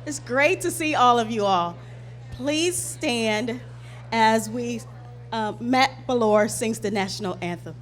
It's great to see all of you all. Please stand as Matt Ballore sings the national anthem.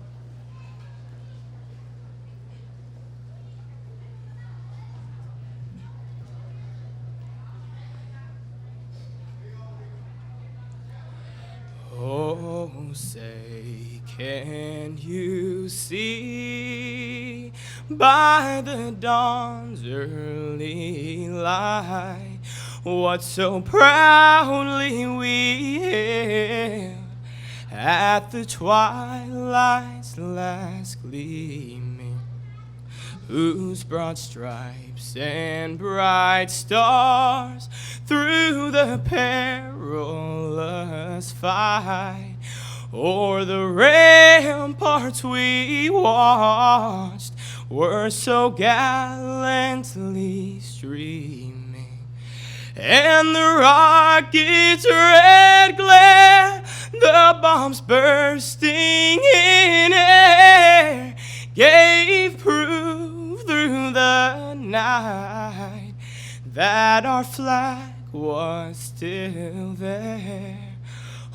Oh, say, can you see by the dawn's early light what so proudly we hailed at the twilight's last gleaming, whose broad stripes and bright stars through the perilous fight o'er the ramparts we watched were so gallantly streaming, and the rocket's red glare, the bombs bursting in air, gave proof through the night that our flag was still there.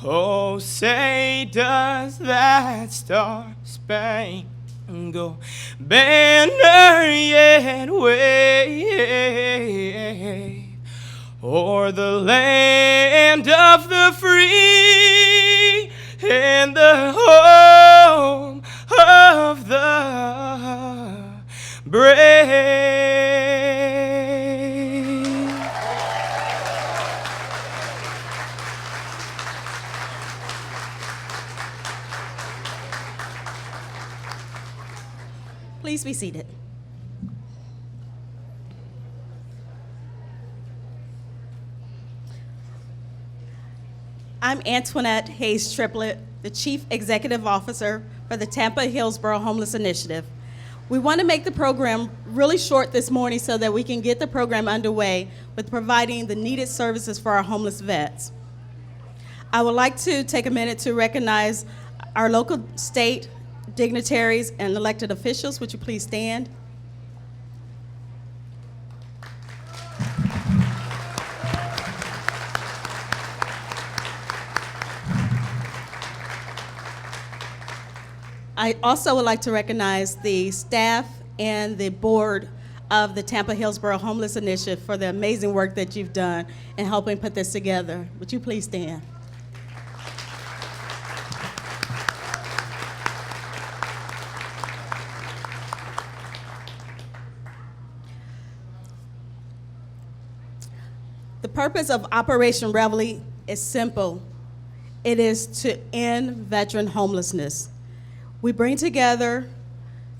Oh, say, does that star-spangled banner yet wave o'er the land of the free and the home of the brave? Please be seated. I'm Antoinette Hayes Triplett, the Chief Executive Officer for the Tampa Hillsborough Homeless Initiative. We want to make the program really short this morning so that we can get the program underway with providing the needed services for our homeless vets. I would like to take a minute to recognize our local, state dignitaries and elected officials. Would you please stand? I also would like to recognize the staff and the board of the Tampa Hillsborough Homeless Initiative for the amazing work that you've done in helping put this together. Would you please stand? The purpose of Operation Reveille is simple. It is to end veteran homelessness. We bring together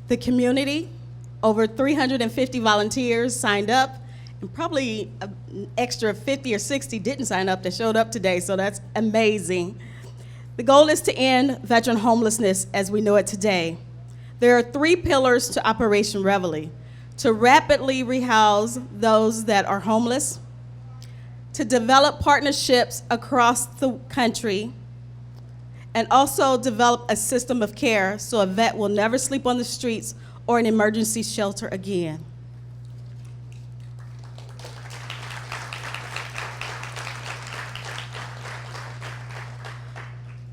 the community. Over 350 volunteers signed up, and probably an extra 50 or 60 didn't sign up that showed up today, so that's amazing. The goal is to end veteran homelessness as we know it today. There are 3 pillars to Operation Reveille: to rapidly rehouse those that are homeless, to develop partnerships across the country, and also develop a system of care so a vet will never sleep on the streets or an emergency shelter again.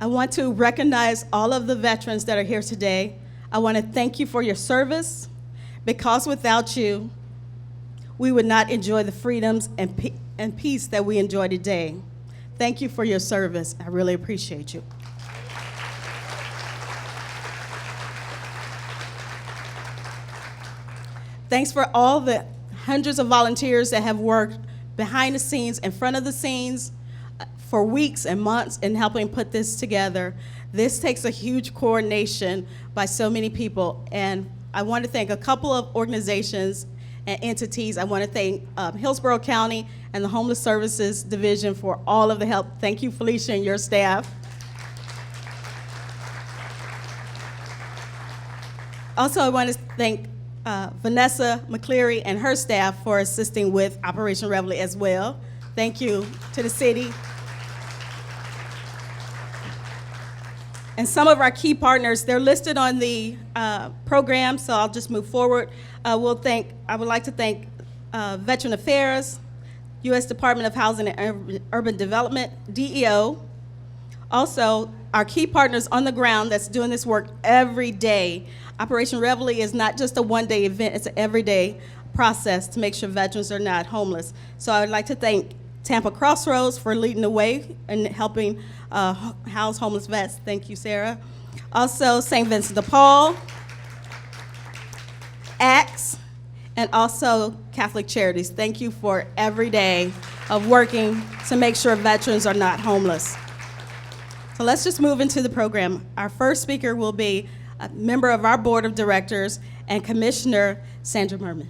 I want to recognize all of the veterans that are here today. I want to thank you for your service, because without you, we would not enjoy the freedoms and peace that we enjoy today. Thank you for your service. I really appreciate you. Thanks for all the hundreds of volunteers that have worked behind the scenes, in front of the scenes, for weeks and months in helping put this together. This takes a huge coordination by so many people, and I want to thank a couple of organizations and entities. I want to thank Hillsborough County and the Homeless Services Division for all of the help. Thank you, Felicia, and your staff. Also, I want to thank Vanessa McCleary and her staff for assisting with Operation Reveille as well. Thank you to the city. And some of our key partners, they're listed on the program, so I'll just move forward. I would like to thank Veteran Affairs, U.S. Department of Housing and Urban Development, DEO. Also, our key partners on the ground that's doing this work every day. Operation Reveille is not just a one-day event, it's an everyday process to make sure veterans are not homeless. So I would like to thank Tampa Crossroads for leading the way and helping house homeless vets. Thank you, Sarah. Also, St. Vincent de Paul, ACTS, and also Catholic Charities. Thank you for every day of working to make sure veterans are not homeless. So let's just move into the program. Our first speaker will be a member of our board of directors and Commissioner Sandra Merman.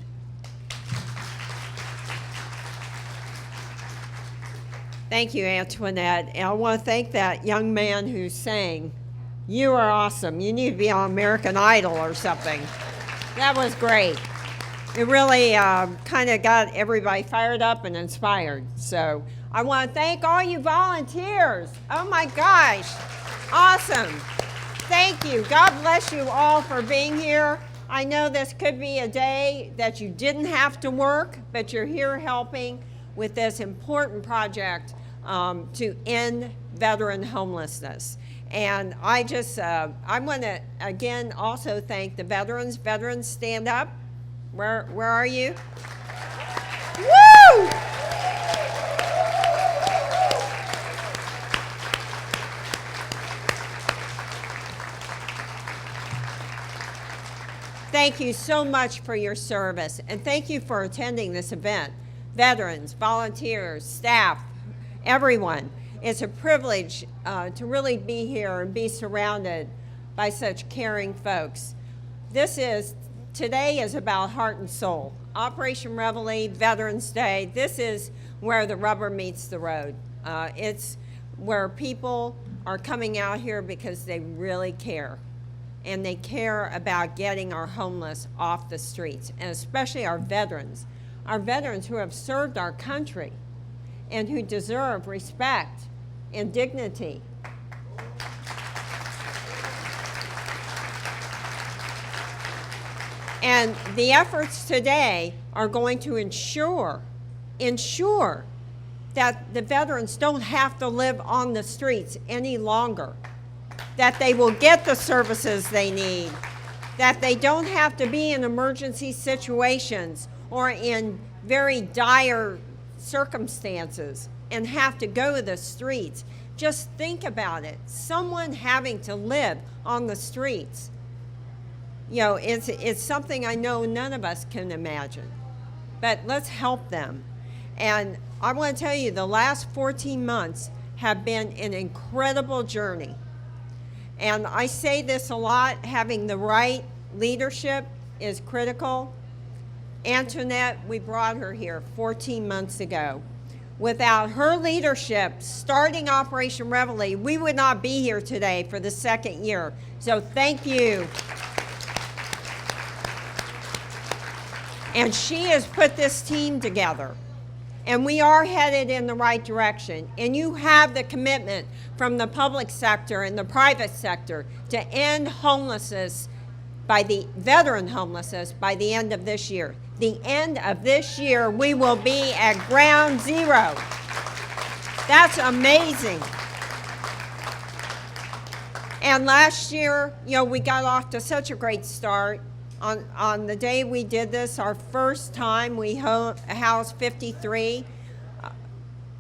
Thank you, Antoinette. And I want to thank that young man who sang, "You are awesome. You need to be on American Idol or something." That was great. It really kind of got everybody fired up and inspired. So I want to thank all you volunteers. Oh my gosh, awesome. Thank you. God bless you all for being here. I know this could be a day that you didn't have to work, but you're here helping with this important project to end veteran homelessness. And I want to again also thank the veterans. Veterans, stand up. Where are you? Woo! Thank you so much for your service, and thank you for attending this event. Veterans, volunteers, staff, everyone. It's a privilege to really be here and be surrounded by such caring folks. Today is about heart and soul. Operation Reveille, Veterans Day, this is where the rubber meets the road. It's where people are coming out here because they really care. And they care about getting our homeless off the streets, and especially our veterans who have served our country and who deserve respect and dignity. And the efforts today are going to ensure that the veterans don't have to live on the streets any longer, that they will get the services they need, that they don't have to be in emergency situations or in very dire circumstances and have to go to the streets. Just think about it. Someone having to live on the streets. You know, it's something I know none of us can imagine. But let's help them. And I want to tell you, the last 14 months have been an incredible journey. And I say this a lot, having the right leadership is critical. Antoinette, we brought her here 14 months ago. Without her leadership, starting Operation Reveille, we would not be here today for the second year. So thank you. And she has put this team together. And we are headed in the right direction. And you have the commitment from the public sector and the private sector to end homelessness veteran homelessness by the end of this year. The end of this year, we will be at ground zero. That's amazing. And last year, we got off to such a great start. On the day we did this, our first time, we housed 53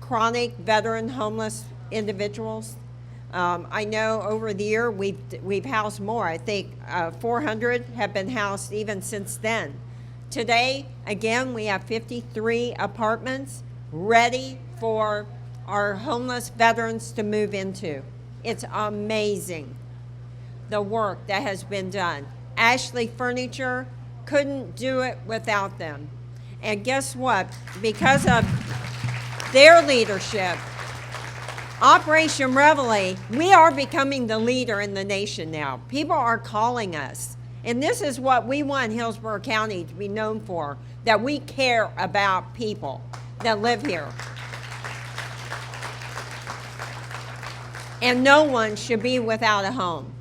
chronic veteran homeless individuals. I know over the year we've housed more. I think 400 have been housed even since then. Today, again, we have 53 apartments ready for our homeless veterans to move into. It's amazing, the work that has been done. Ashley Furniture couldn't do it without them. And guess what? Because of their leadership, Operation Reveille, we are becoming the leader in the nation now. People are calling us. And this is what we want Hillsborough County to be known for, that we care about people that live here. And no one should be without a home.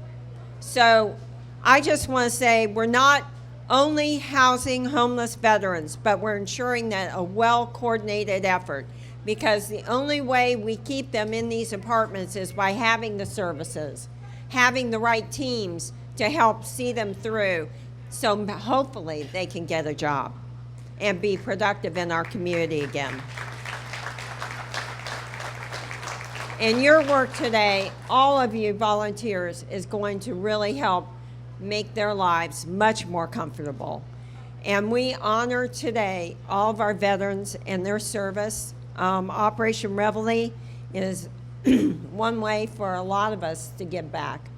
So I just want to say we're not only housing homeless veterans, but we're ensuring that a well-coordinated effort, because the only way we keep them in these apartments is by having the services, having the right teams to help see them through, so hopefully they can get a job and be productive in our community again. And your work today, all of you volunteers, is going to really help make their lives much more comfortable. And we honor today all of our veterans and their service. Operation Reveille is one way for a lot of us to give back.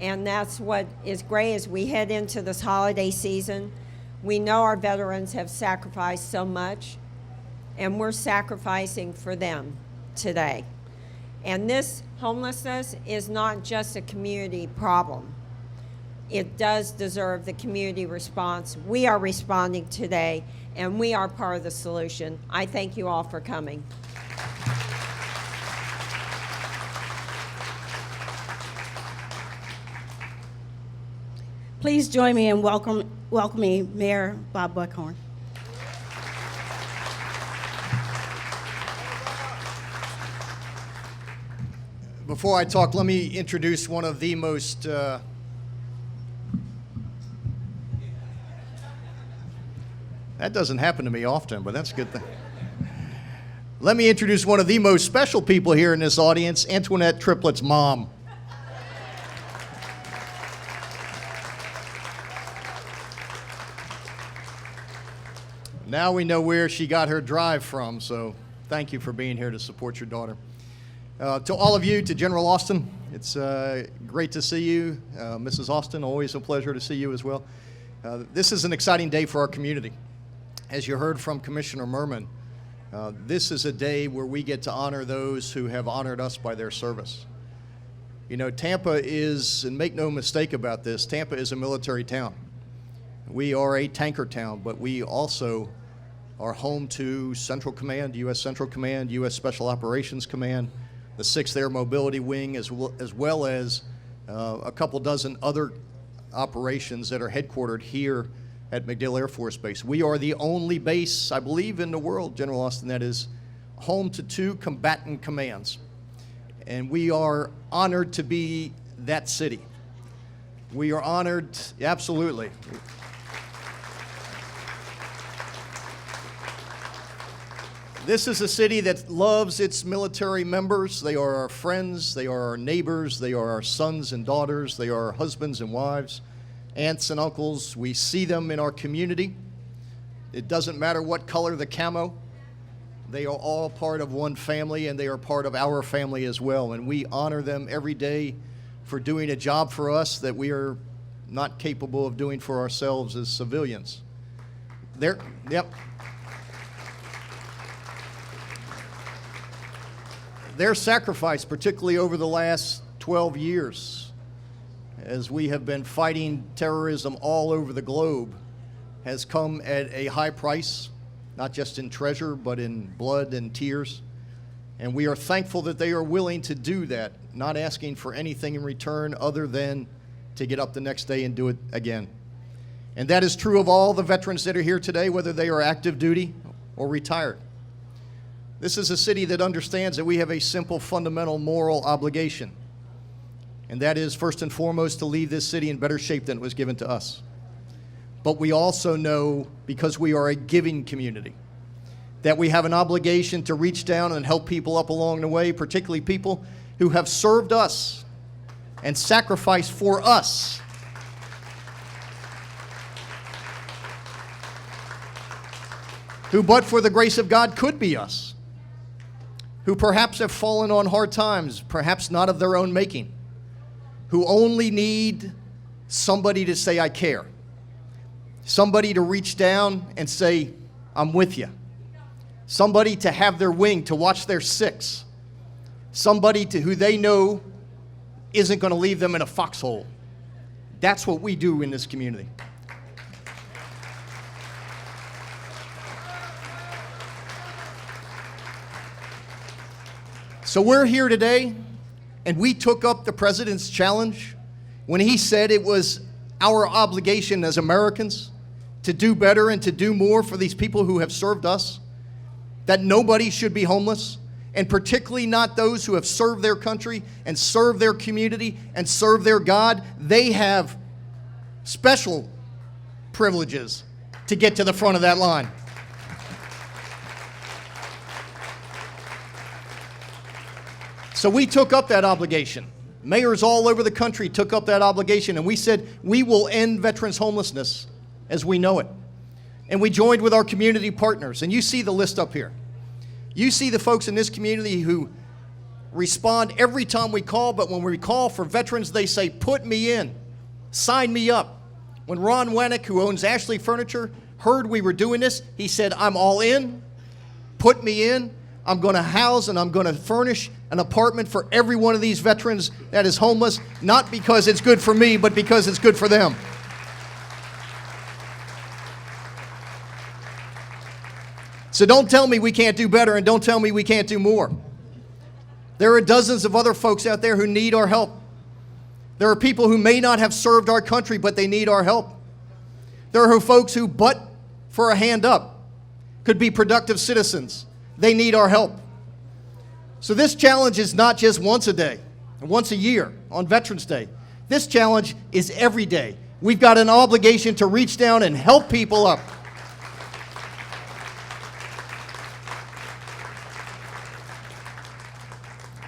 And that's what is great as we head into this holiday season. We know our veterans have sacrificed so much, and we're sacrificing for them today. And this homelessness is not just a community problem. It does deserve the community response. We are responding today, and we are part of the solution. I thank you all for coming. Please join me in welcoming Mayor Bob Buckhorn. Before I talk, let me introduce one of the most that doesn't happen to me often, but that's a good thing. Let me introduce one of the most special people here in this audience, Antoinette Triplett's mom. Now we know where she got her drive from, so thank you for being here to support your daughter. To all of you, to General Austin, it's great to see you. Mrs. Austin, always a pleasure to see you as well. This is an exciting day for our community. As you heard from Commissioner Merman, this is a day where we get to honor those who have honored us by their service. You know, Tampa is, and make no mistake about this, Tampa is a military town. We are a tanker town, but we also are home to Central Command, U.S. Central Command, U.S. Special Operations Command, the 6th Air Mobility Wing, as well as a couple dozen other operations that are headquartered here at MacDill Air Force Base. We are the only base, I believe, in the world, General Austin, that is home to 2 combatant commands. And we are honored to be that city. We are honored, absolutely. This is a city that loves its military members. They are our friends, they are our neighbors, they are our sons and daughters, they are our husbands and wives, aunts and uncles. We see them in our community. It doesn't matter what color the camo. They are all part of one family, and they are part of our family as well. And we honor them every day for doing a job for us that we are not capable of doing for ourselves as civilians. Yep. Their sacrifice, particularly over the last 12 years, as we have been fighting terrorism all over the globe, has come at a high price, not just in treasure, but in blood and tears. And we are thankful that they are willing to do that, not asking for anything in return other than to get up the next day and do it again. And that is true of all the veterans that are here today, whether they are active duty or retired. This is a city that understands that we have a simple, fundamental moral obligation, and that is, first and foremost, to leave this city in better shape than it was given to us. But we also know, because we are a giving community, that we have an obligation to reach down and help people up along the way, particularly people who have served us and sacrificed for us. Who, but for the grace of God, could be us. Who perhaps have fallen on hard times, perhaps not of their own making. Who only need somebody to say, I care. Somebody to reach down and say, I'm with you. Somebody to have their wing, to watch their six. Somebody who they know isn't going to leave them in a foxhole. That's what we do in this community. So we're here today, and we took up the president's challenge when he said it was our obligation as Americans to do better and to do more for these people who have served us, that nobody should be homeless, and particularly not those who have served their country and served their community and served their God. They have special privileges to get to the front of that line. So we took up that obligation. Mayors all over the country took up that obligation, and we said we will end veterans homelessness as we know it. And we joined with our community partners, and you see the list up here. You see the folks in this community who respond every time we call, but when we call for veterans, they say, put me in, sign me up. When Ron Wanick, who owns Ashley Furniture, heard we were doing this, he said, I'm all in, put me in. I'm going to house and I'm going to furnish an apartment for every one of these veterans that is homeless, not because it's good for me, but because it's good for them. So don't tell me we can't do better, and don't tell me we can't do more. There are dozens of other folks out there who need our help. There are people who may not have served our country, but they need our help. There are folks who, but for a hand up, could be productive citizens. They need our help. So this challenge is not just once a day, once a year on Veterans Day. This challenge is every day. We've got an obligation to reach down and help people up.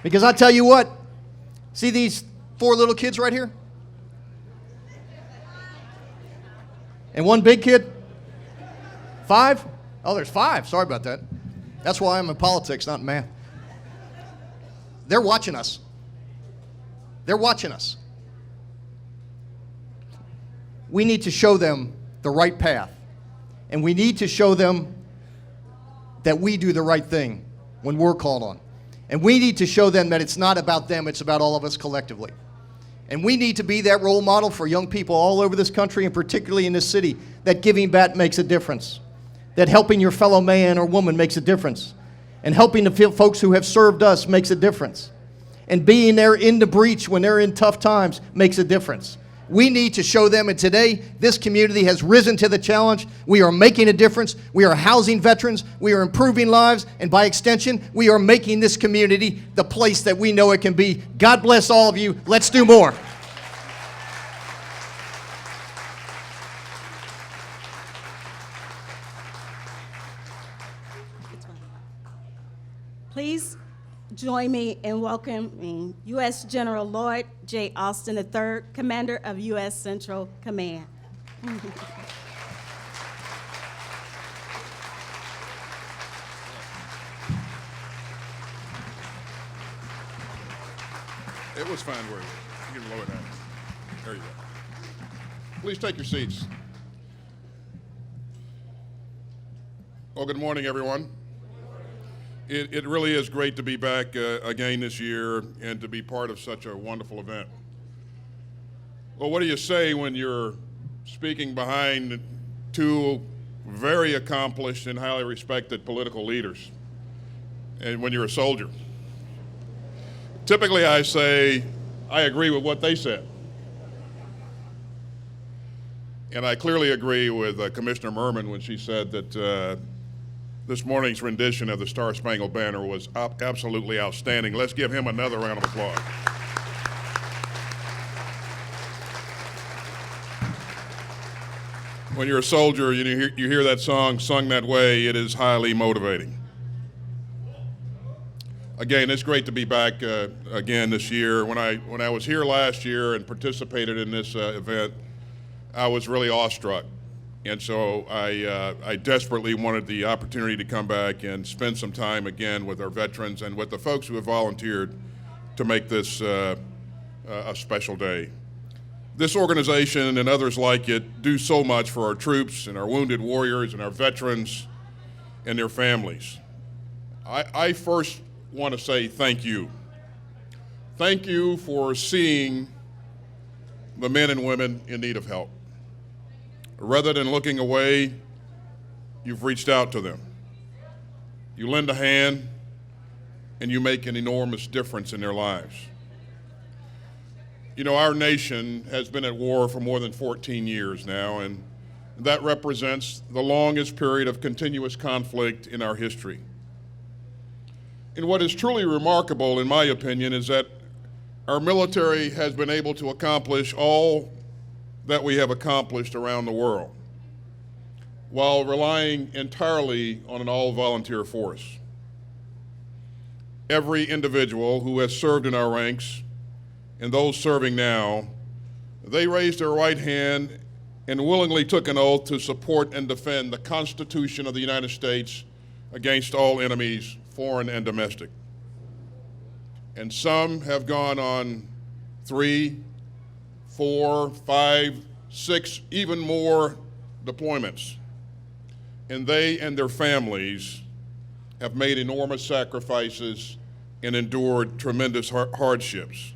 Because I tell you what, see these 4 little kids right here? And 1 big kid? 5? Oh, there's 5. Sorry about that. That's why I'm in politics, not in math. They're watching us. They're watching us. We need to show them the right path. And we need to show them that we do the right thing when we're called on. And we need to show them that it's not about them, it's about all of us collectively. And we need to be that role model for young people all over this country, and particularly in this city, that giving back makes a difference. That helping your fellow man or woman makes a difference. And helping the folks who have served us makes a difference. And being there in the breach when they're in tough times makes a difference. We need to show them, and today this community has risen to the challenge. We are making a difference. We are housing veterans. We are improving lives. And by extension, we are making this community the place that we know it can be. God bless all of you. Let's do more. Please join me in welcoming U.S. General Lloyd J. Austin III, Commander of U.S. Central Command. It was fine where you can lower that. There you go. Please take your seats. Well, good morning, everyone. It really is great to be back again this year and to be part of such a wonderful event. Well, what do you say when you're speaking behind 2 very accomplished and highly respected political leaders, and when you're a soldier? Typically, I say, I agree with what they said. And I clearly agree with Commissioner Merman when she said that this morning's rendition of the Star Spangled Banner was absolutely outstanding. Let's give him another round of applause. When you're a soldier, you hear that song sung that way, it is highly motivating. Again, it's great to be back again this year. When I was here last year and participated in this event, I was really awestruck. And so I desperately wanted the opportunity to come back and spend some time again with our veterans and with the folks who have volunteered to make this a special day. This organization and others like it do so much for our troops and our wounded warriors and our veterans and their families. I first want to say thank you. Thank you for seeing the men and women in need of help. Rather than looking away, you've reached out to them. You lend a hand, and you make an enormous difference in their lives. You know, our nation has been at war for more than 14 years now, and that represents the longest period of continuous conflict in our history. And what is truly remarkable, in my opinion, is that our military has been able to accomplish all that we have accomplished around the world, while relying entirely on an all-volunteer force. Every individual who has served in our ranks, and those serving now, they raised their right hand and willingly took an oath to support and defend the Constitution of the United States against all enemies, foreign and domestic. And some have gone on 3, 4, 5, 6, even more deployments. And they and their families have made enormous sacrifices and endured tremendous hardships.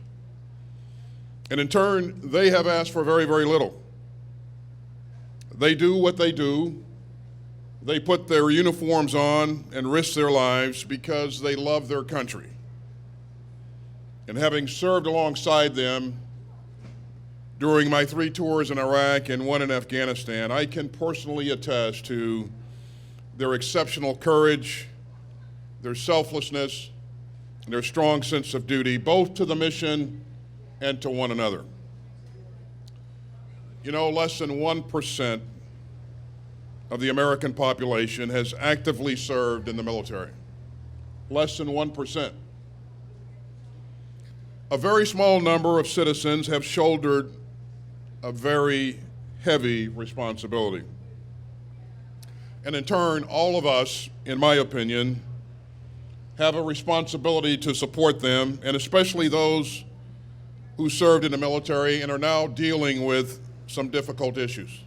And in turn, they have asked for very, very little. They do what they do. They put their uniforms on and risk their lives because they love their country. And having served alongside them during my 3 tours in Iraq and 1 in Afghanistan, I can personally attest to their exceptional courage, their selflessness, and their strong sense of duty, both to the mission and to one another. You know, less than 1% of the American population has actively served in the military. Less than 1%. A very small number of citizens have shouldered a very heavy responsibility. And in turn, all of us, in my opinion, have a responsibility to support them, and especially those who served in the military and are now dealing with some difficult issues.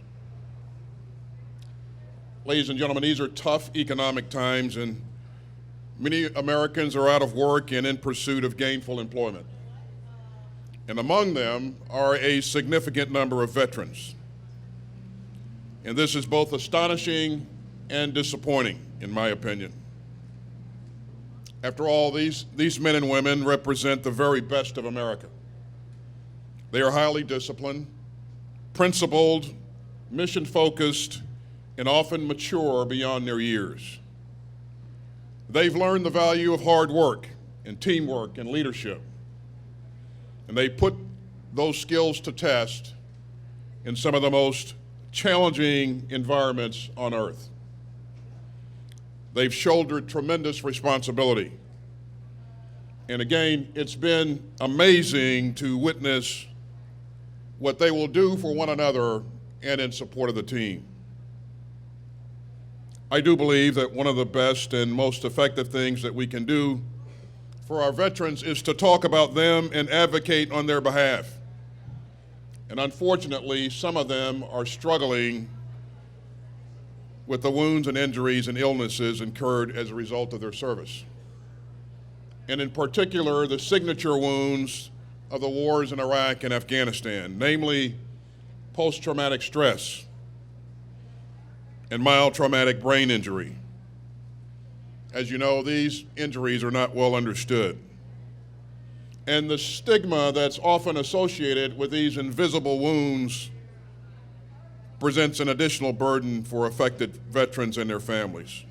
Ladies and gentlemen, these are tough economic times, and many Americans are out of work and in pursuit of gainful employment. And among them are a significant number of veterans. And this is both astonishing and disappointing, in my opinion. After all, these men and women represent the very best of America. They are highly disciplined, principled, mission-focused, and often mature beyond their years. They've learned the value of hard work and teamwork and leadership. And they put those skills to test in some of the most challenging environments on earth. They've shouldered tremendous responsibility. And again, it's been amazing to witness what they will do for one another and in support of the team. I do believe that one of the best and most effective things that we can do for our veterans is to talk about them and advocate on their behalf. And unfortunately, some of them are struggling with the wounds and injuries and illnesses incurred as a result of their service. And in particular, the signature wounds of the wars in Iraq and Afghanistan, namely post-traumatic stress and mild traumatic brain injury. As you know, these injuries are not well understood. And the stigma that's often associated with these invisible wounds presents an additional burden for affected veterans and their families.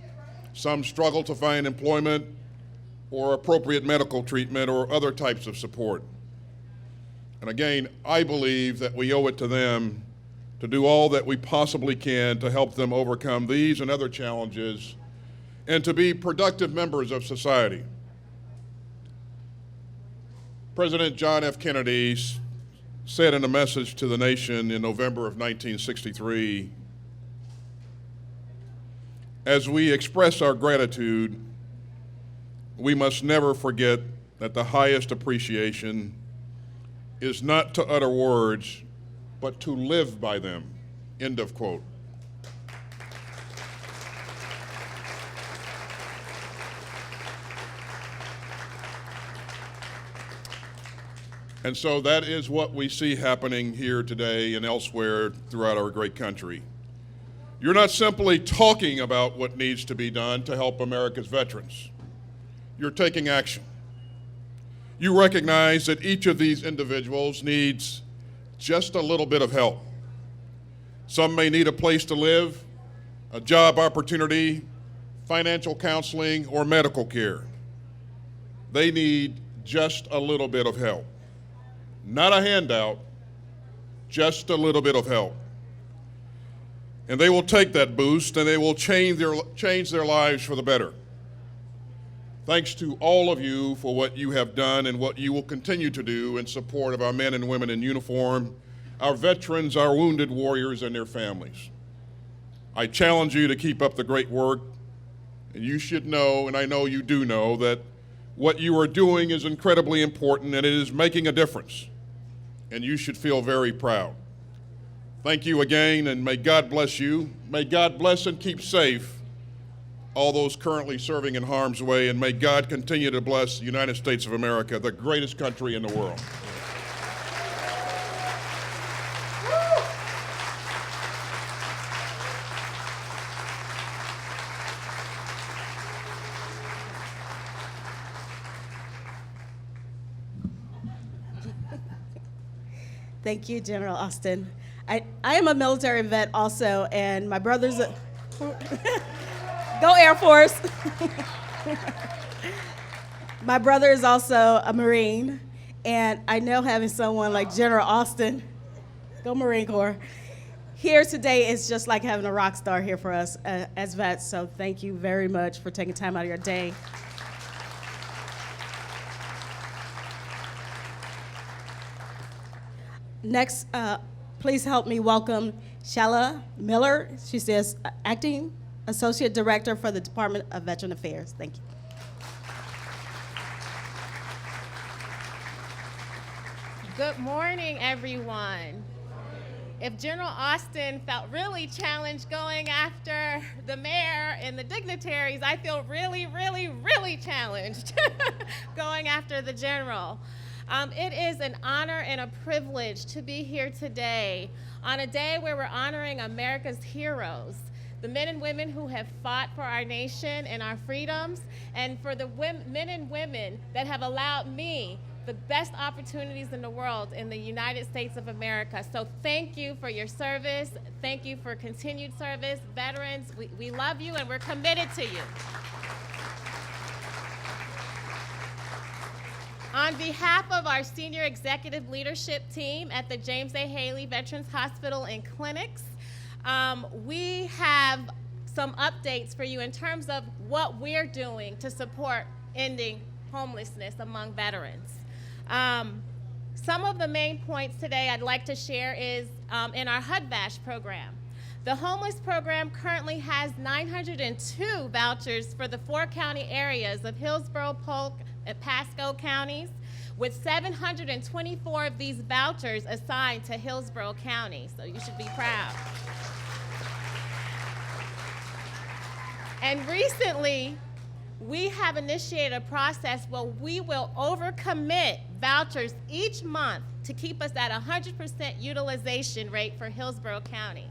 Some struggle to find employment or appropriate medical treatment or other types of support. And again, I believe that we owe it to them to do all that we possibly can to help them overcome these and other challenges and to be productive members of society. President John F. Kennedy said in a message to the nation in November of 1963, "As we express our gratitude, we must never forget that the highest appreciation is not to utter words, but to live by them." End of quote. And so that is what we see happening here today and elsewhere throughout our great country. You're not simply talking about what needs to be done to help America's veterans. You're taking action. You recognize that each of these individuals needs just a little bit of help. Some may need a place to live, a job opportunity, financial counseling, or medical care. They need just a little bit of help. Not a handout, just a little bit of help. And they will take that boost and they will change their lives for the better. Thanks to all of you for what you have done and what you will continue to do in support of our men and women in uniform, our veterans, our wounded warriors, and their families. I challenge you to keep up the great work, and you should know, and I know you do know, that what you are doing is incredibly important and it is making a difference, and you should feel very proud. Thank you again, and may God bless you. May God bless and keep safe all those currently serving in harm's way, and may God continue to bless the United States of America, the greatest country in the world. Thank you, General Austin. I am a military vet also, and my brother's a... Go Air Force. My brother is also a Marine, and I know having someone like General Austin, go Marine Corps, here today is just like having a rock star here for us as vets, so thank you very much for taking time out of your day. Next, please help me welcome Shala Miller. She says, Acting Associate Director for the Department of Veteran Affairs. Thank you. Good morning, everyone. If General Austin felt really challenged going after the mayor and the dignitaries, I feel really, really, really challenged going after the general. It is an honor and a privilege to be here today on a day where we're honoring America's heroes, the men and women who have fought for our nation and our freedoms, and for the men and women that have allowed me the best opportunities in the world in the United States of America. So thank you for your service. Thank you for continued service. Veterans, we love you and we're committed to you. On behalf of our senior executive leadership team at the James A. Haley Veterans Hospital and Clinics, we have some updates for you in terms of what we're doing to support ending homelessness among veterans. Some of the main points today I'd like to share is in our HUD-VASH program. The homeless program currently has 902 vouchers for the 4 county areas of Hillsborough, Polk, and Pasco counties, with 724 of these vouchers assigned to Hillsborough County, so you should be proud. And recently, we have initiated a process where we will overcommit vouchers each month to keep us at 100% utilization rate for Hillsborough County.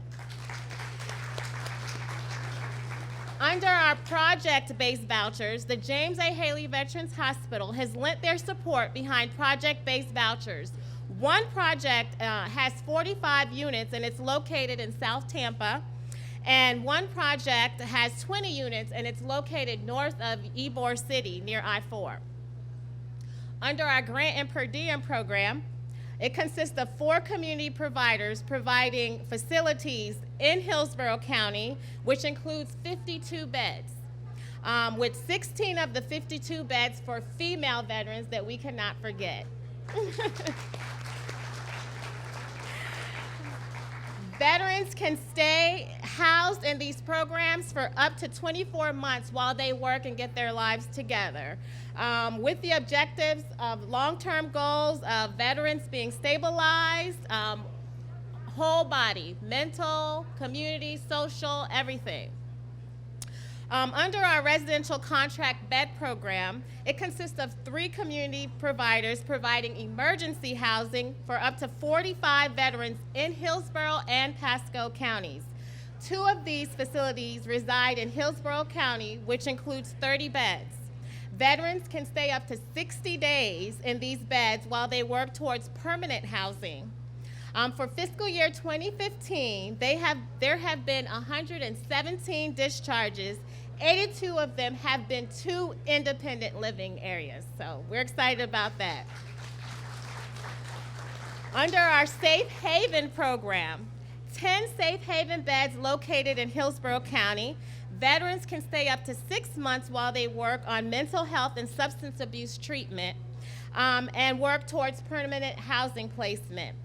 Under our project-based vouchers, the James A. Haley Veterans Hospital has lent their support behind project-based vouchers. One project has 45 units and it's located in South Tampa, and one project has 20 units and it's located north of Ybor City near I-4. Under our grant and per diem program, it consists of 4 community providers providing facilities in Hillsborough County, which includes 52 beds, with 16 of the 52 beds for female veterans that we cannot forget. Veterans can stay housed in these programs for up to 24 months while they work and get their lives together, with the objectives of long-term goals of veterans being stabilized, whole body, mental, community, social, everything. Under our residential contract bed program, it consists of 3 community providers providing emergency housing for up to 45 veterans in Hillsborough and Pasco counties. 2 of these facilities reside in Hillsborough County, which includes 30 beds. Veterans can stay up to 60 days in these beds while they work towards permanent housing. For fiscal year 2015, there have been 117 discharges. 82 of them have been to independent living areas, so we're excited about that. Under our Safe Haven program, 10 Safe Haven beds located in Hillsborough County. Veterans can stay up to 6 months while they work on mental health and substance abuse treatment and work towards permanent housing placement.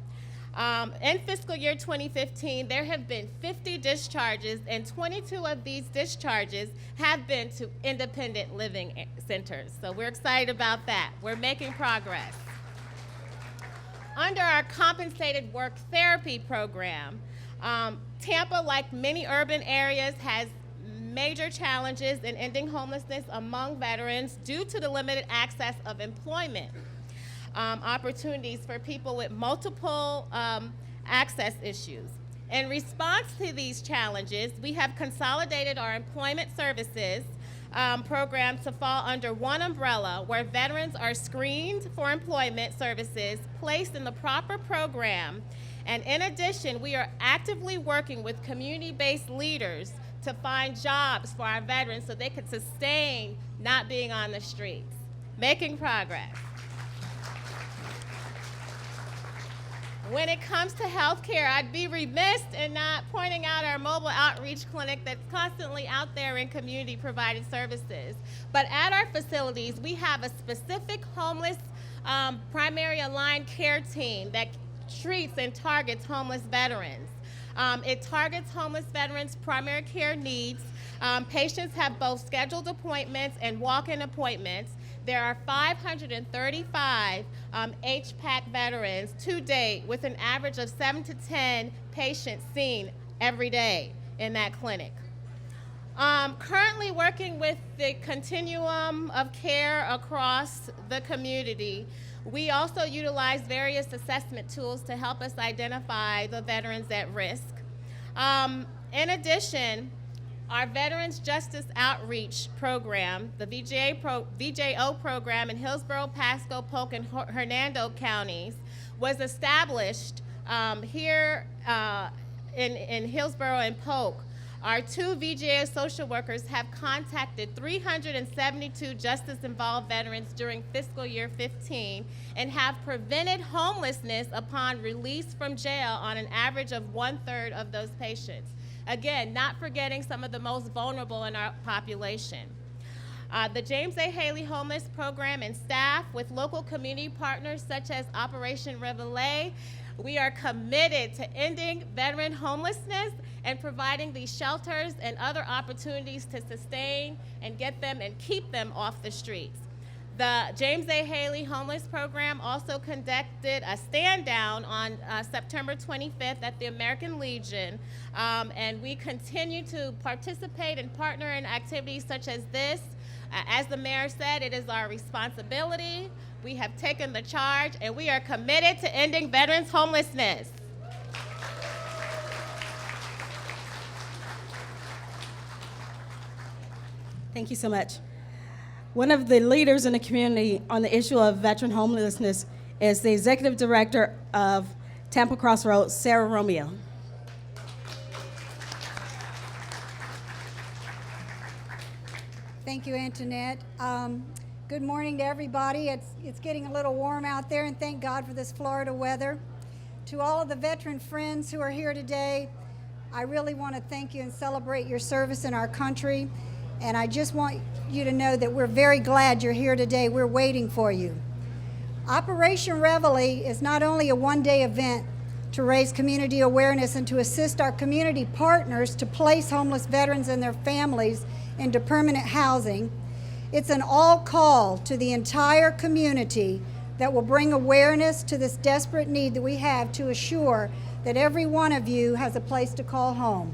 In fiscal year 2015, there have been 50 discharges, and 22 of these discharges have been to independent living centers. So we're excited about that. We're making progress. Under our compensated work therapy program, Tampa, like many urban areas, has major challenges in ending homelessness among veterans due to the limited access of employment opportunities for people with multiple access issues. In response to these challenges, we have consolidated our employment services program to fall under one umbrella, where veterans are screened for employment services, placed in the proper program, and in addition, we are actively working with community-based leaders to find jobs for our veterans so they could sustain not being on the streets. Making progress. When it comes to healthcare, I'd be remiss in not pointing out our mobile outreach clinic that's constantly out there in community provided services. But at our facilities, we have a specific homeless primary aligned care team that treats and targets homeless veterans. It targets homeless veterans' primary care needs. Patients have both scheduled appointments and walk-in appointments. There are 535 HPAC veterans to date, with an average of 7 to 10 patients seen every day in that clinic. Currently working with the continuum of care across the community, we also utilize various assessment tools to help us identify the veterans at risk. In addition, our Veterans Justice Outreach Program, the VJO program in Hillsborough, Pasco, Polk, and Hernando counties, was established here in Hillsborough and Polk. Our 2 VJO social workers have contacted 372 justice-involved veterans during fiscal year 15 and have prevented homelessness upon release from jail on an average of 1/3 of those patients. Again, not forgetting some of the most vulnerable in our population. The James A. Haley Homeless Program and staff, with local community partners such as Operation Reveille, we are committed to ending veteran homelessness and providing these shelters and other opportunities to sustain and get them and keep them off the streets. The James A. Haley Homeless Program also conducted a stand down on September 25th at the American Legion, and we continue to participate and partner in activities such as this. As the mayor said, it is our responsibility. We have taken the charge, and we are committed to ending veterans' homelessness. Thank you so much. One of the leaders in the community on the issue of veteran homelessness is the executive director of Tampa Crossroads, Sarah Romeo. Thank you, Antoinette. Good morning to everybody. It's getting a little warm out there, and thank God for this Florida weather. To all of the veteran friends who are here today, I really want to thank you and celebrate your service in our country. And I just want you to know that we're very glad you're here today. We're waiting for you. Operation Reveille is not only a one-day event to raise community awareness and to assist our community partners to place homeless veterans and their families into permanent housing. It's an all call to the entire community that will bring awareness to this desperate need that we have to assure that every one of you has a place to call home.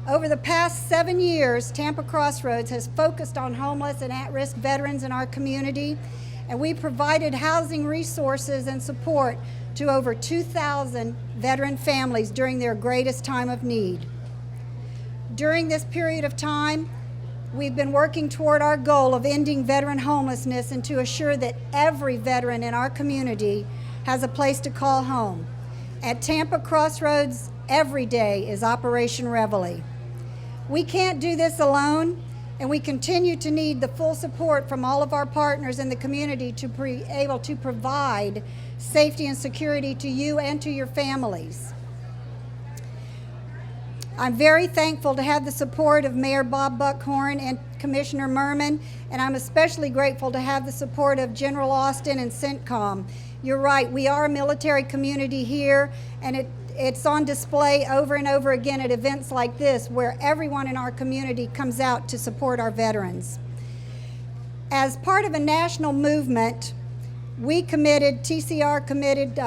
Over the past 7 years, Tampa Crossroads has focused on homeless and at-risk veterans in our community, and we provided housing resources and support to over 2,000 veteran families during their greatest time of need. During this period of time, we've been working toward our goal of ending veteran homelessness and to assure that every veteran in our community has a place to call home. At Tampa Crossroads, every day is Operation Reveille. We can't do this alone, and we continue to need the full support from all of our partners in the community to be able to provide safety and security to you and to your families. I'm very thankful to have the support of Mayor Bob Buckhorn and Commissioner Merman, and I'm especially grateful to have the support of General Austin and CENTCOM. You're right, we are a military community here, and it's on display over and over again at events like this where everyone in our community comes out to support our veterans. As part of a national movement, TCR committed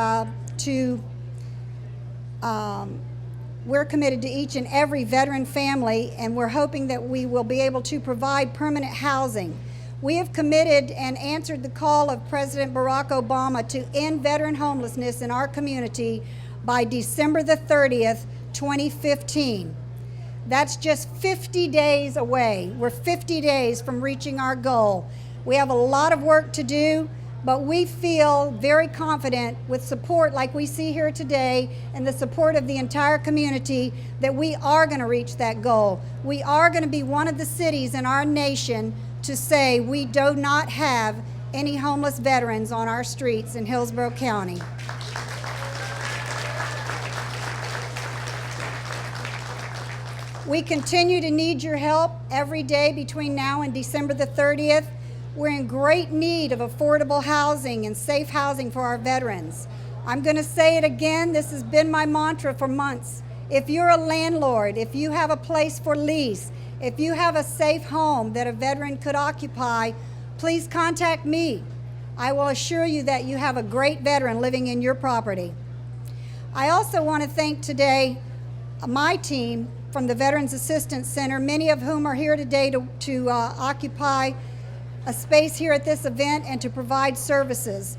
we're committed to each and every veteran family, and we're hoping that we will be able to provide permanent housing. We have committed and answered the call of President Barack Obama to end veteran homelessness in our community by December the 30th, 2015. That's just 50 days away. We're 50 days from reaching our goal. We have a lot of work to do, but we feel very confident with support like we see here today and the support of the entire community that we are going to reach that goal. We are going to be one of the cities in our nation to say we do not have any homeless veterans on our streets in Hillsborough County. We continue to need your help every day between now and December the 30th. We're in great need of affordable housing and safe housing for our veterans. I'm going to say it again, this has been my mantra for months. If you're a landlord, if you have a place for lease, if you have a safe home that a veteran could occupy, please contact me. I will assure you that you have a great veteran living in your property. I also want to thank today my team from the Veterans Assistance Center, many of whom are here today to occupy a space here at this event and to provide services.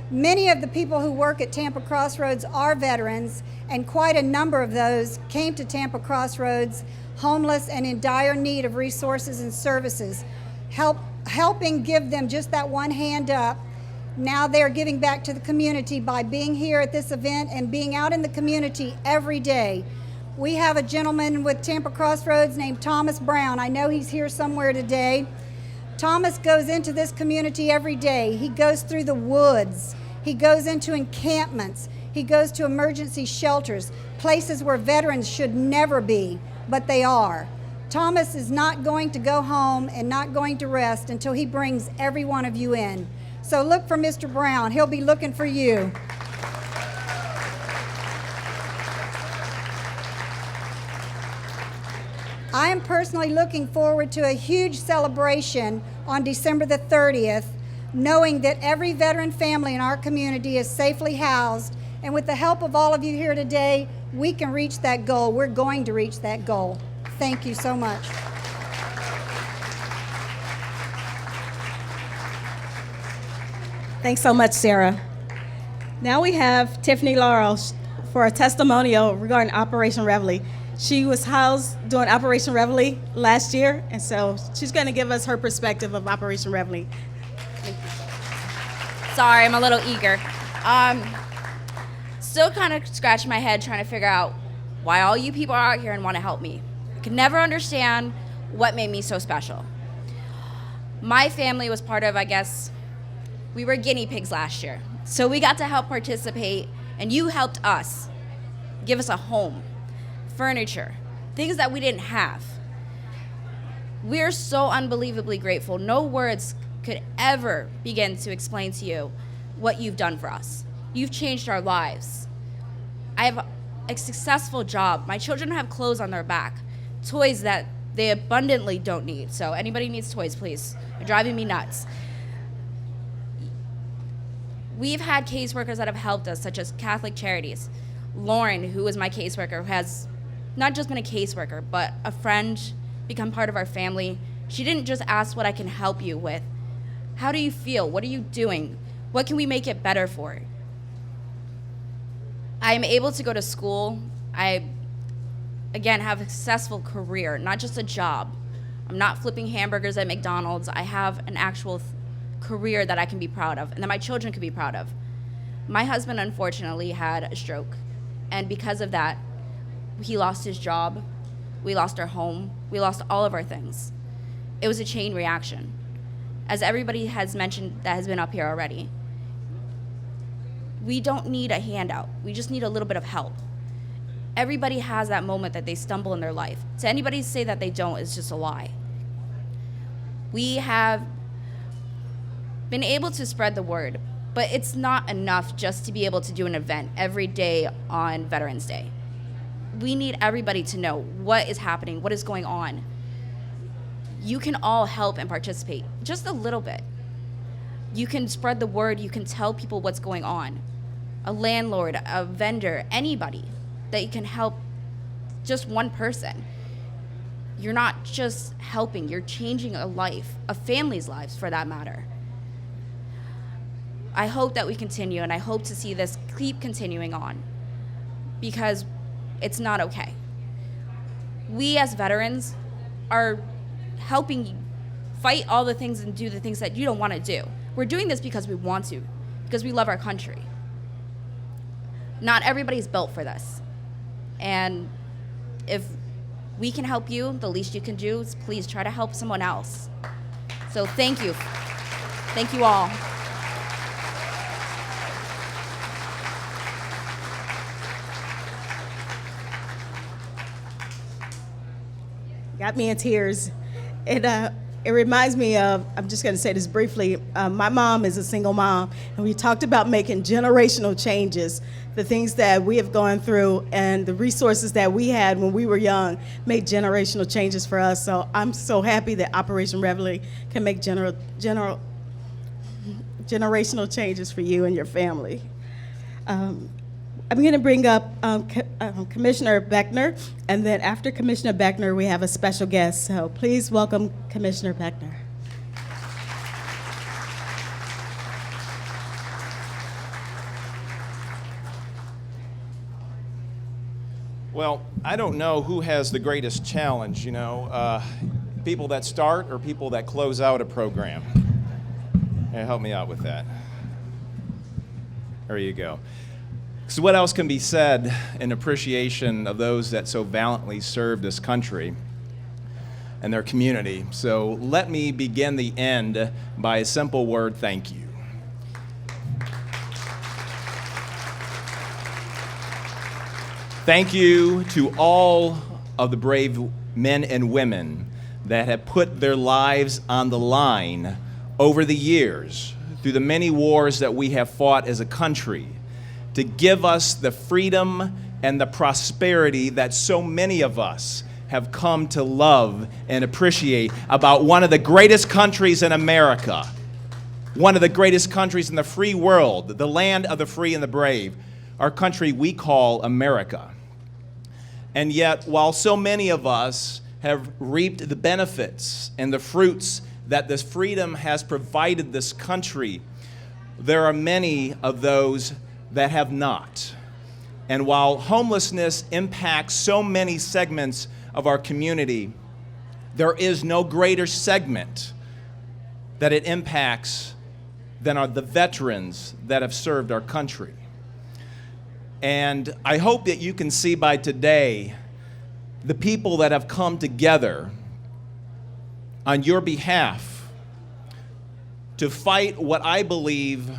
Many of the people who work at Tampa Crossroads are veterans, and quite a number of those came to Tampa Crossroads homeless and in dire need of resources and services. Helping give them just that one hand up. Now they're giving back to the community by being here at this event and being out in the community every day. We have a gentleman with Tampa Crossroads named Thomas Brown. I know he's here somewhere today. Thomas goes into this community every day. He goes through the woods. He goes into encampments. He goes to emergency shelters, places where veterans should never be, but they are. Thomas is not going to go home and not going to rest until he brings every one of you in. So look for Mr. Brown. He'll be looking for you. I am personally looking forward to a huge celebration on December the 30th, knowing that every veteran family in our community is safely housed, and with the help of all of you here today, we can reach that goal. We're going to reach that goal. Thank you so much. Thanks so much, Sarah. Now we have Tiffany Laurel for a testimonial regarding Operation Reveille. She was housed during Operation Reveille last year, and so she's going to give us her perspective of Operation Reveille. Sorry, I'm a little eager. Still kind of scratching my head trying to figure out why all you people are out here and want to help me. I could never understand what made me so special. My family was part of, I guess, we were guinea pigs last year. So we got to help participate, and you helped us give us a home, furniture, things that we didn't have. We're so unbelievably grateful. No words could ever begin to explain to you what you've done for us. You've changed our lives. I have a successful job. My children have clothes on their back, toys that they abundantly don't need. So anybody needs toys, please. They're driving me nuts. We've had caseworkers that have helped us, such as Catholic Charities. Lauren, who is my caseworker, who has not just been a caseworker, but a friend, become part of our family. She didn't just ask what I can help you with. How do you feel? What are you doing? What can we make it better for? I am able to go to school. I, again, have a successful career, not just a job. I'm not flipping hamburgers at McDonald's. I have an actual career that I can be proud of and that my children can be proud of. My husband, unfortunately, had a stroke. And because of that, he lost his job. We lost our home. We lost all of our things. It was a chain reaction. As everybody has mentioned that has been up here already, we don't need a handout. We just need a little bit of help. Everybody has that moment that they stumble in their life. To anybody say that they don't is just a lie. We have been able to spread the word, but it's not enough just to be able to do an event every day on Veterans Day. We need everybody to know what is happening, what is going on. You can all help and participate, just a little bit. You can spread the word, you can tell people what's going on. A landlord, a vendor, anybody that you can help, just one person. You're not just helping, you're changing a life, a family's lives for that matter. I hope that we continue, and I hope to see this keep continuing on, because it's not okay. We as veterans are helping you fight all the things and do the things that you don't want to do. We're doing this because we want to, because we love our country. Not everybody's built for this. And if we can help you, the least you can do is please try to help someone else. So thank you. Thank you all. Got me in tears. It reminds me of, I'm just going to say this briefly, my mom is a single mom, and we talked about making generational changes. The things that we have gone through and the resources that we had when we were young made generational changes for us. So I'm so happy that Operation Reveille can make generational changes for you and your family. I'm going to bring up Commissioner Beckner, and then after Commissioner Beckner, we have a special guest. So please welcome Commissioner Beckner. Well, I don't know who has the greatest challenge, people that start or people that close out a program. Hey, help me out with that. There you go. So what else can be said in appreciation of those that so valiantly served this country and their community? So let me begin the end by a simple word: thank you. Thank you to all of the brave men and women that have put their lives on the line over the years through the many wars that we have fought as a country, to give us the freedom and the prosperity that so many of us have come to love and appreciate about one of the greatest countries in America, one of the greatest countries in the free world, the land of the free and the brave, our country we call America. And yet, while so many of us have reaped the benefits and the fruits that this freedom has provided this country, there are many of those that have not. And while homelessness impacts so many segments of our community, there is no greater segment that it impacts than are the veterans that have served our country. And I hope that you can see by today the people that have come together on your behalf to fight what I believe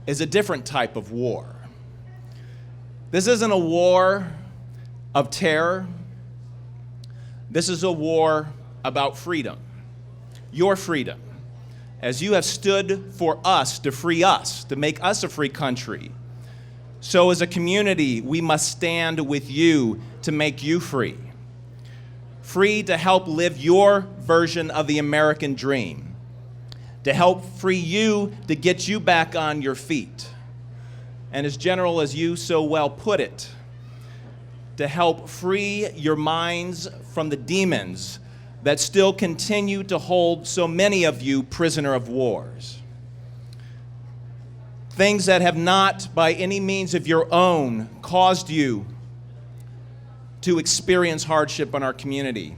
is a different type of war. This isn't a war of terror. This is a war about freedom, your freedom. As you have stood for us, to make us a free country, so as a community, we must stand with you to make you free. Free to help live your version of the American dream, to help free you, to get you back on your feet. And as General, as you so well put it, to help free your minds from the demons that still continue to hold so many of you prisoner of wars. Things that have not, by any means of your own, caused you to experience hardship in our community.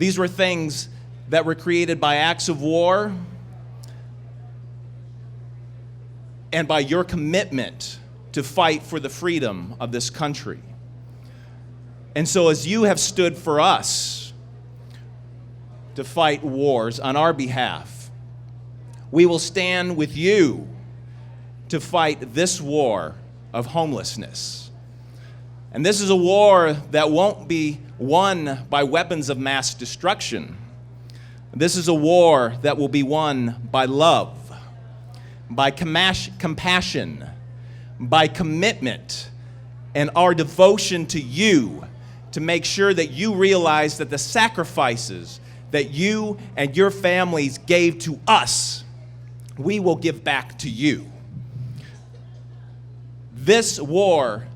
These were things that were created by acts of war and by your commitment to fight for the freedom of this country. And so as you have stood for us to fight wars on our behalf, we will stand with you to fight this war of homelessness. And this is a war that won't be won by weapons of mass destruction. This is a war that will be won by love, by compassion, by commitment, and our devotion to you to make sure that you realize that the sacrifices that you and your families gave to us, we will give back to you. This war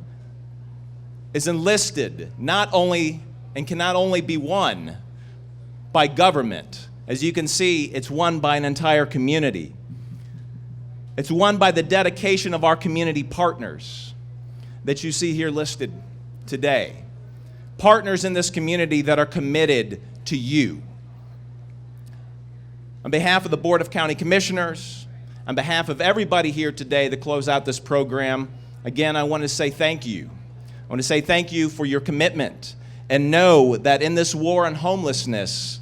is enlisted not only and cannot only be won by government. As you can see, it's won by an entire community. It's won by the dedication of our community partners that you see here listed today. Partners in this community that are committed to you. On behalf of the Board of County Commissioners, on behalf of everybody here today to close out this program, again, I want to say thank you. I want to say thank you for your commitment, and know that in this war on homelessness,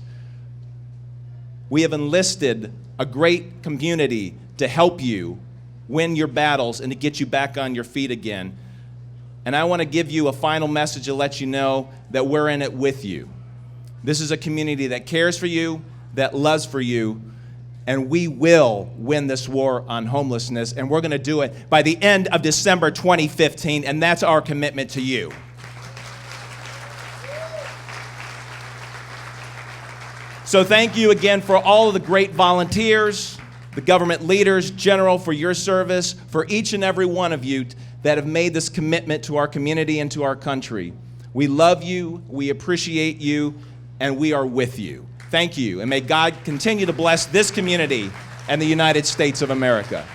we have enlisted a great community to help you win your battles and to get you back on your feet again. And I want to give you a final message to let you know that we're in it with you. This is a community that cares for you, that loves for you, and we will win this war on homelessness, and we're going to do it by the end of December 2015, and that's our commitment to you. So thank you again for all of the great volunteers, the government leaders, General, for your service, for each and every one of you that have made this commitment to our community and to our country. We love you, we appreciate you, and we are with you. Thank you, and may God continue to bless this community and the United States of America.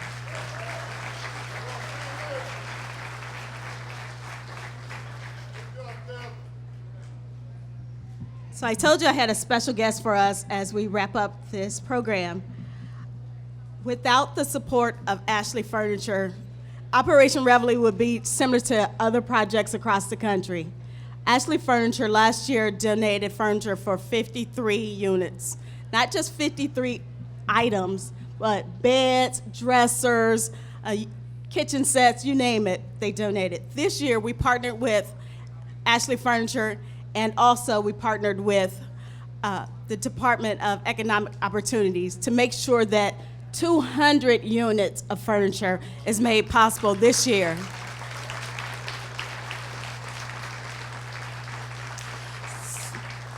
So I told you I had a special guest for us as we wrap up this program. Without the support of Ashley Furniture, Operation Reveille would be similar to other projects across the country. Ashley Furniture last year donated furniture for 53 units. Not just 53 items, but beds, dressers, kitchen sets, you name it, they donated. This year we partnered with Ashley Furniture, and also we partnered with the Department of Economic Opportunities to make sure that 200 units of furniture is made possible this year.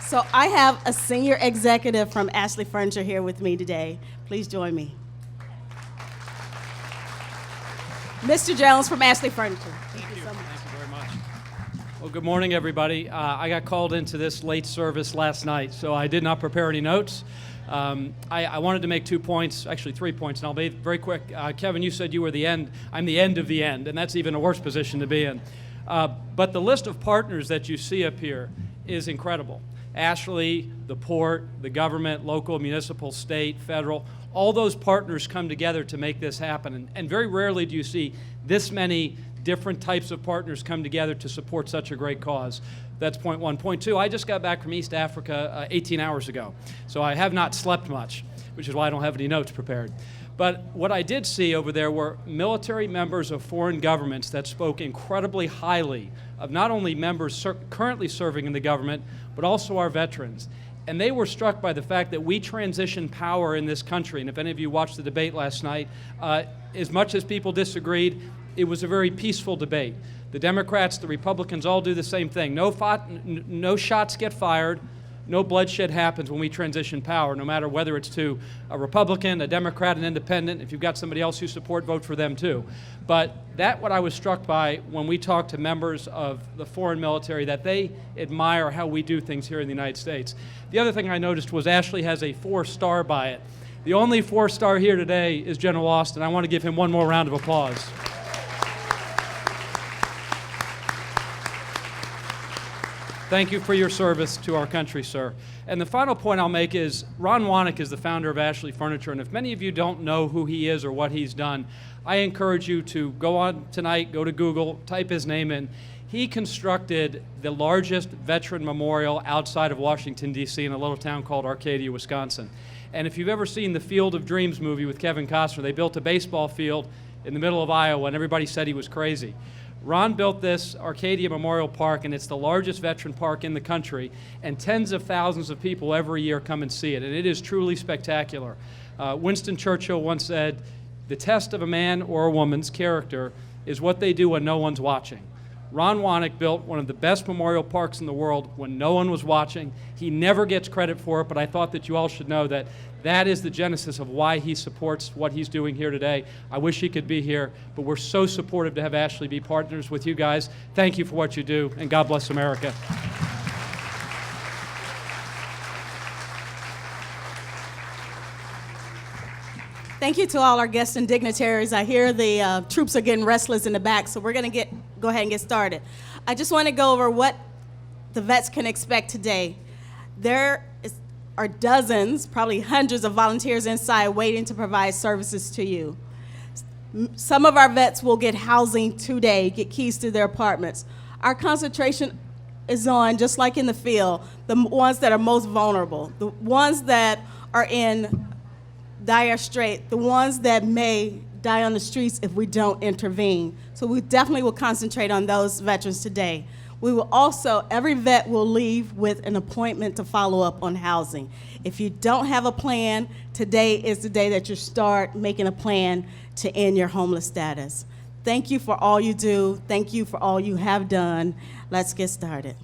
So I have a senior executive from Ashley Furniture here with me today. Please join me. Mr. Jones from Ashley Furniture. Thank you so much. Thank you very much. Well, good morning, everybody. I got called into this late service last night, so I did not prepare any notes. I wanted to make 2 points, actually 3 points, and I'll be very quick. Kevin, you said you were the end. I'm the end of the end, and that's even a worse position to be in. But the list of partners that you see up here is incredible. Ashley, the port, the government, local, municipal, state, federal, all those partners come together to make this happen. And very rarely do you see this many different types of partners come together to support such a great cause. That's point one. Point two, I just got back from East Africa 18 hours ago, so I have not slept much, which is why I don't have any notes prepared. But what I did see over there were military members of foreign governments that spoke incredibly highly of not only members currently serving in the government, but also our veterans. And they were struck by the fact that we transitioned power in this country. And if any of you watched the debate last night, as much as people disagreed, it was a very peaceful debate. The Democrats, the Republicans all do the same thing. No shots get fired. No bloodshed happens when we transition power, no matter whether it's to a Republican, a Democrat, an independent. If you've got somebody else you support, vote for them too. But what I was struck by when we talked to members of the foreign military, that they admire how we do things here in the United States. The other thing I noticed was Ashley has a 4-star by it. The only 4-star here today is General Austin. I want to give him one more round of applause. Thank you for your service to our country, sir. And the final point I'll make is Ron Wanek is the founder of Ashley Furniture, and if many of you don't know who he is or what he's done, I encourage you to go on tonight, go to Google, type his name in. He constructed the largest veteran memorial outside of Washington, D.C. in a little town called Arcadia, Wisconsin. And if you've ever seen the Field of Dreams movie with Kevin Costner, they built a baseball field in the middle of Iowa, and everybody said he was crazy. Ron built this Arcadia Memorial Park, and it's the largest veteran park in the country, and tens of thousands of people every year come and see it, and it is truly spectacular. Winston Churchill once said, "The test of a man or a woman's character is what they do when no one's watching." Ron Wanek built one of the best memorial parks in the world when no one was watching. He never gets credit for it, but I thought that you all should know that that is the genesis of why he supports what he's doing here today. I wish he could be here, but we're so supportive to have Ashley be partners with you guys. Thank you for what you do, and God bless America. Thank you to all our guests and dignitaries. I hear the troops are getting restless in the back, so we're going to go ahead and get started. I just want to go over what the vets can expect today. There are dozens, probably hundreds of volunteers inside waiting to provide services to you. Some of our vets will get housing today, get keys to their apartments. Our concentration is on, just like in the field, the ones that are most vulnerable, the ones that are in dire strait, the ones that may die on the streets if we don't intervene. So we definitely will concentrate on those veterans today. We will also, every vet will leave with an appointment to follow up on housing. If you don't have a plan, today is the day that you start making a plan to end your homeless status. Thank you for all you do. Thank you for all you have done. Let's get started.